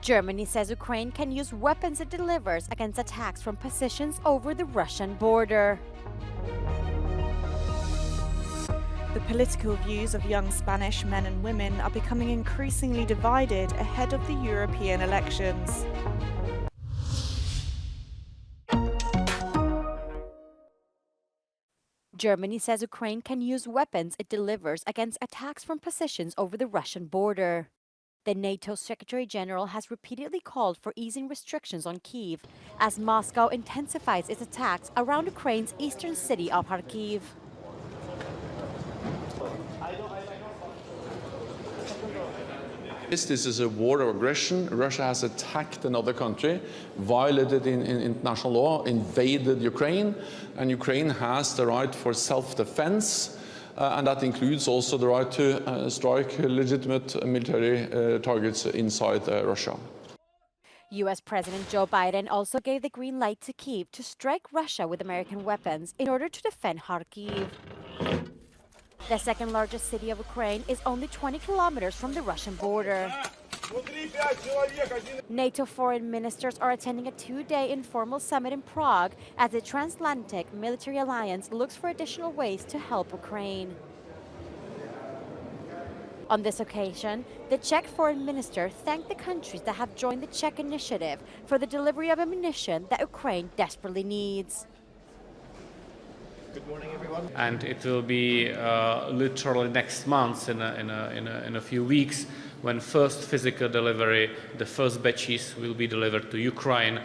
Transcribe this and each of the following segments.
Germany says Ukraine can use weapons it delivers against attacks from positions over the Russian border. The political views of young Spanish men and women are becoming increasingly divided ahead of the European elections. Germany says Ukraine can use weapons it delivers against attacks from positions over the Russian border. The NATO Secretary General has repeatedly called for easing restrictions on Kyiv as Moscow intensifies its attacks around Ukraine's eastern city of Kharkiv. This is a war of aggression. Russia has attacked another country, violated international law, invaded Ukraine, and Ukraine has the right for self-defense, and that includes also the right to strike legitimate military targets inside Russia. U.S. President Joe Biden also gave the green light to Kyiv to strike Russia with American weapons in order to defend Kharkiv. The second largest city of Ukraine is only 20 kilometers from the Russian border. NATO foreign ministers are attending a two-day informal summit in Prague as the transatlantic military alliance looks for additional ways to help Ukraine. On this occasion, the Czech foreign minister thanked the countries that have joined the Czech initiative for the delivery of ammunition that Ukraine desperately needs. Good morning, everyone. And it will be literally next month, in a few weeks, when first physical delivery, the first batches will be delivered to Ukraine,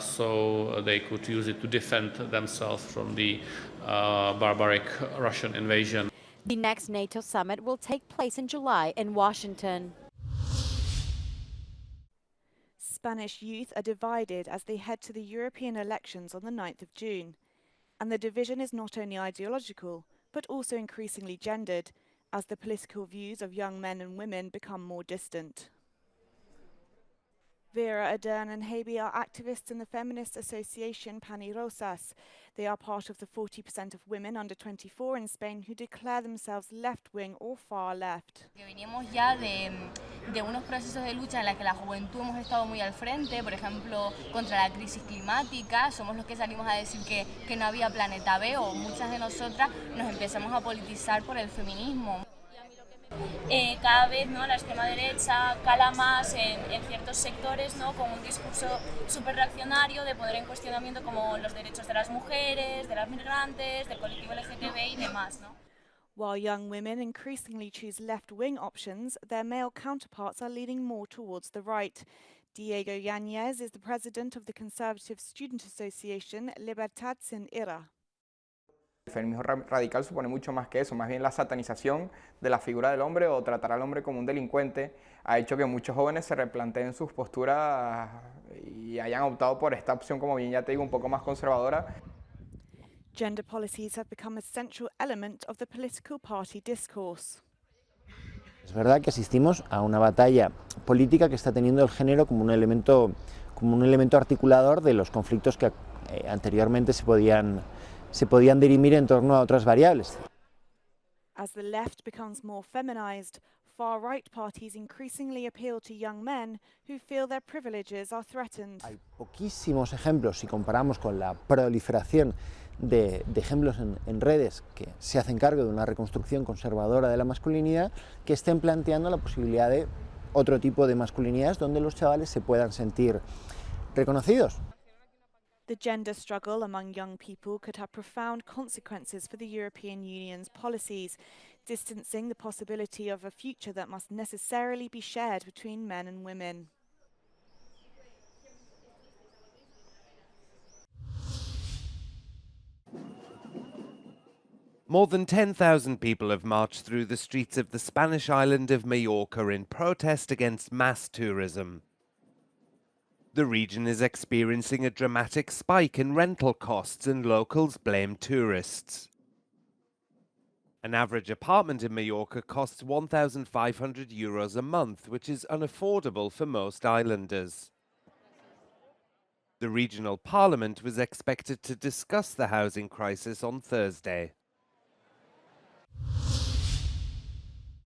so they could use it to defend themselves from the barbaric Russian invasion. The next NATO summit will take place in July in Washington. Spanish youth are divided as they head to the European elections on the 9th of June. And the division is not only ideological, but also increasingly gendered, as the political views of young men and women become more distant. Vera Ardern and Habi are activists in the feminist association Pani Rosas. They are part of the 40% of women under 24 in Spain who declare themselves left-wing or far left. Venimos ya de unos procesos de lucha en la que la juventud hemos estado muy al frente, por ejemplo, contra la crisis climática. Somos los que salimos a decir que no había planeta B, o muchas de nosotras nos empezamos a politizar por el feminismo. Cada vez, ¿no?, la extrema derecha cala más en ciertos sectores, ¿no?, con un discurso súper reaccionario de poner en cuestionamiento como los derechos de las mujeres, de las migrantes, del colectivo LGTBI y demás, ¿no? While young women increasingly choose left-wing options, their male counterparts are leaning more towards the right. Diego Yáñez is the president of the conservative student association Libertad Sin Ira. El feminismo radical supone mucho más que eso, más bien la satanización de la figura del hombre o tratar al hombre como un delincuente ha hecho que muchos jóvenes se replanteen sus posturas y hayan optado por esta opción, como bien ya te digo, un poco más conservadora. Gender policies have become a central element of the political party discourse. Es verdad que asistimos a una batalla política que está teniendo el género como un elemento articulador de los conflictos que anteriormente se podían dirimir en torno a otras variables. As the left becomes more feminized, far-right parties increasingly appeal to young men who feel their privileges are threatened. Hay poquísimos ejemplos, si comparamos con la proliferación de ejemplos en redes que se hacen cargo de una reconstrucción conservadora de la masculinidad, que estén planteando la posibilidad de otro tipo de masculinidades donde los chavales se puedan sentir reconocidos. The gender struggle among young people could have profound consequences for the European Union's policies, distancing the possibility of a future that must necessarily be shared between men and women. More than 10,000 people have marched through the streets of the Spanish island of Majorca in protest against mass tourism. The region is experiencing a dramatic spike in rental costs and locals blame tourists. An average apartment in Majorca costs €1,500 a month, which is unaffordable for most islanders. The regional parliament was expected to discuss the housing crisis on Thursday.